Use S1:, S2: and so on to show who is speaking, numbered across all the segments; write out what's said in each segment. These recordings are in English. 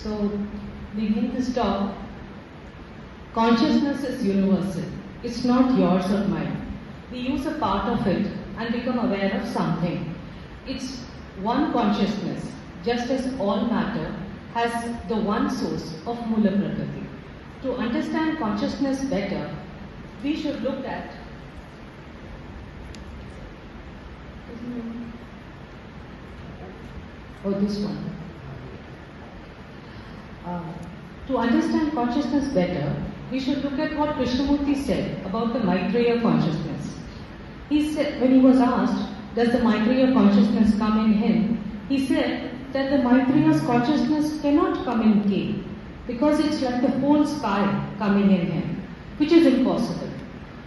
S1: So, begin this talk. Consciousness is universal. It's not yours or mine. We use a part of it and become aware of something. It's one consciousness, just as all matter has the one source of Mula Prakriti. To understand consciousness better, we should look at this one. To understand consciousness better, we should look at what Krishnamurti said about the Maitreya consciousness. He said, when he was asked, does the Maitreya consciousness come in him? He said that the Maitreya's consciousness cannot come in K, because it's like the whole sky coming in him, which is impossible.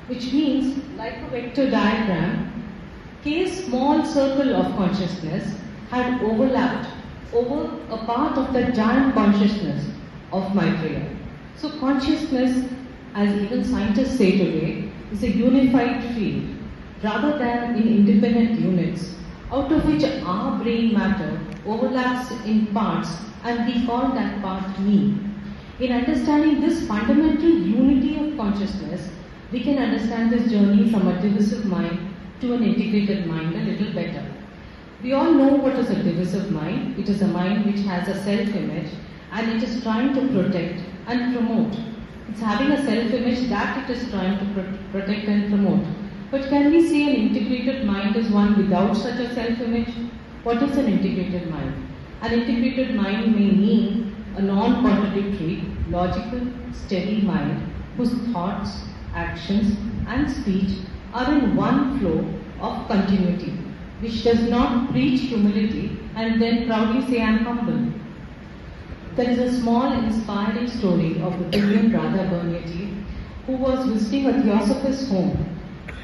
S1: Which means, like a vector diagram, K's small circle of consciousness had overlapped over a part of the giant consciousness of Maitreya. So consciousness, as even scientists say today, is a unified field rather than in independent units, out of which our brain matter overlaps in parts and we call that part me. In understanding this fundamental unity of consciousness, we can understand this journey from a divisive mind to an integrated mind a little better. We all know what is a divisive mind. It is a mind which has a self-image and it is trying to protect and promote. It's having a self-image that it is trying to protect and promote. But can we say an integrated mind is one without such a self-image? What is an integrated mind? An integrated mind may mean a non-contradictory, logical, steady mind whose thoughts, actions and speech are in one flow of continuity, which does not preach humility and then proudly say, I am humble. There is a small inspiring story of the brilliant Radha Burneti, who was visiting a Theosophist home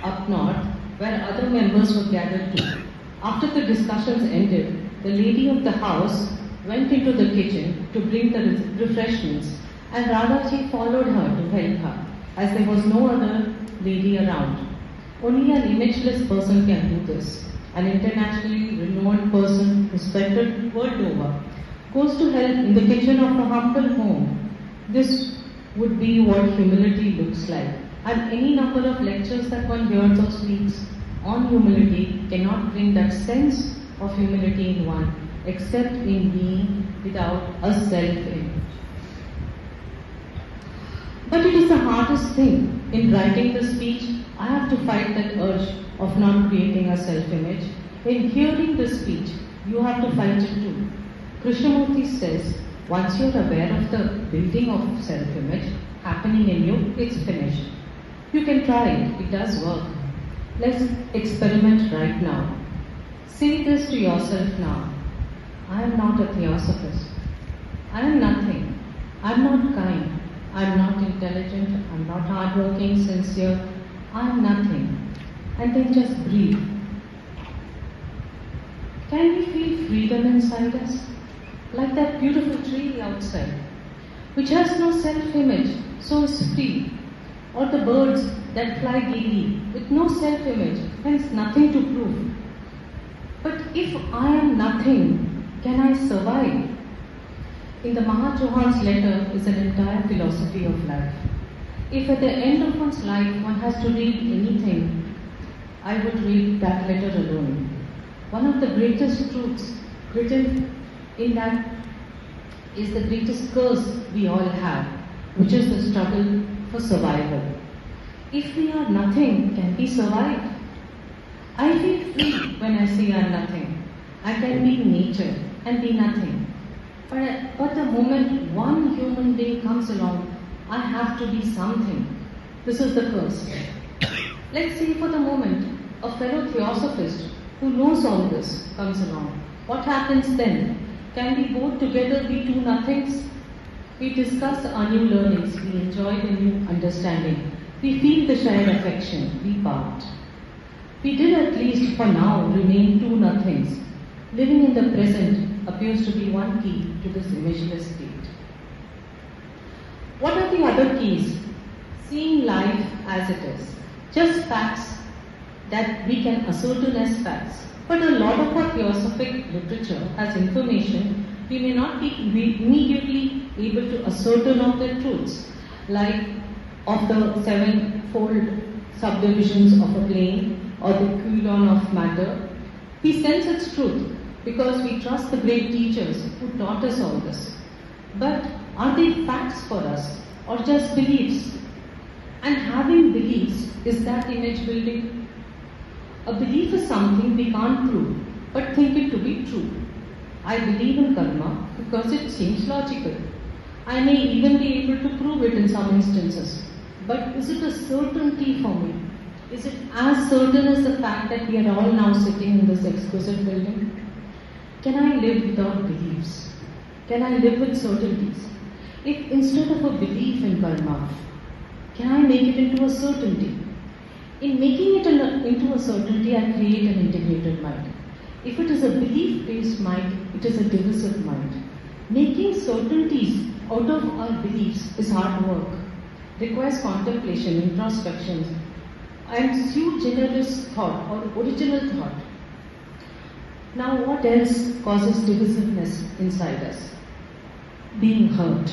S1: up north where other members were gathered too. After the discussions ended, the lady of the house went into the kitchen to bring the refreshments and Radhaji followed her to help her, as there was no other lady around. Only an imageless person can do this. An internationally renowned person, respected world over, goes to help in the kitchen of a humble home. This would be what humility looks like. And any number of lectures that one hears or speaks on humility cannot bring that sense of humility in one, except in being without a self-image. But it is the hardest thing. In writing the speech, I have to fight that urge of not creating a self-image. In hearing the speech, you have to fight it too. Krishnamurti says, once you're aware of the building of self-image happening in you, it's finished. You can try it, it does work. Let's experiment right now. Say this to yourself now. I am not a theosophist. I am nothing. I am not kind. I am not intelligent. I am not hardworking, sincere. I am nothing. And then just breathe. Can we feel freedom inside us? Like that beautiful tree outside, which has no self-image, so is free. Or the birds that fly gaily, with no self-image, hence nothing to prove. But if I am nothing, can I survive? In the Mahachohan's letter is an entire philosophy of life. If at the end of one's life one has to read anything, I would read that letter alone. One of the greatest truths written in that is the greatest curse we all have, which is the struggle for survival. If we are nothing, can we survive? I feel free when I say I am nothing. I can be nature and be nothing. But the moment one human being comes along, I have to be something. This is the curse. Let's say for the moment, a fellow theosophist who knows all this comes along. What happens then? Can we both together be two nothings? We discuss our new learnings, we enjoy the new understanding. We feel the shared affection, we part. We did at least for now remain two nothings. Living in the present appears to be one key to this imageless state. What are the other keys? Seeing life as it is. Just facts that we can ascertain as facts. But a lot of our theosophic literature has information we may not be immediately able to ascertain of the truths, like of the sevenfold subdivisions of a plane or the quilon of matter. We sense its truth because we trust the great teachers who taught us all this. But are they facts for us or just beliefs? And having beliefs, is that image building? A belief is something we can't prove, but think it to be true. I believe in karma because it seems logical. I may even be able to prove it in some instances. But is it a certainty for me? Is it as certain as the fact that we are all now sitting in this exquisite building? Can I live without beliefs? Can I live with certainties? If instead of a belief in karma, can I make it into a certainty? In making it into a certainty, I create an integrated mind. If it is a belief-based mind, it is a divisive mind. Making certainties out of our beliefs is hard work, requires contemplation, introspection, and sui generis thought or original thought. Now, what else causes divisiveness inside us? Being hurt.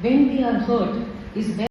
S1: When we are hurt is when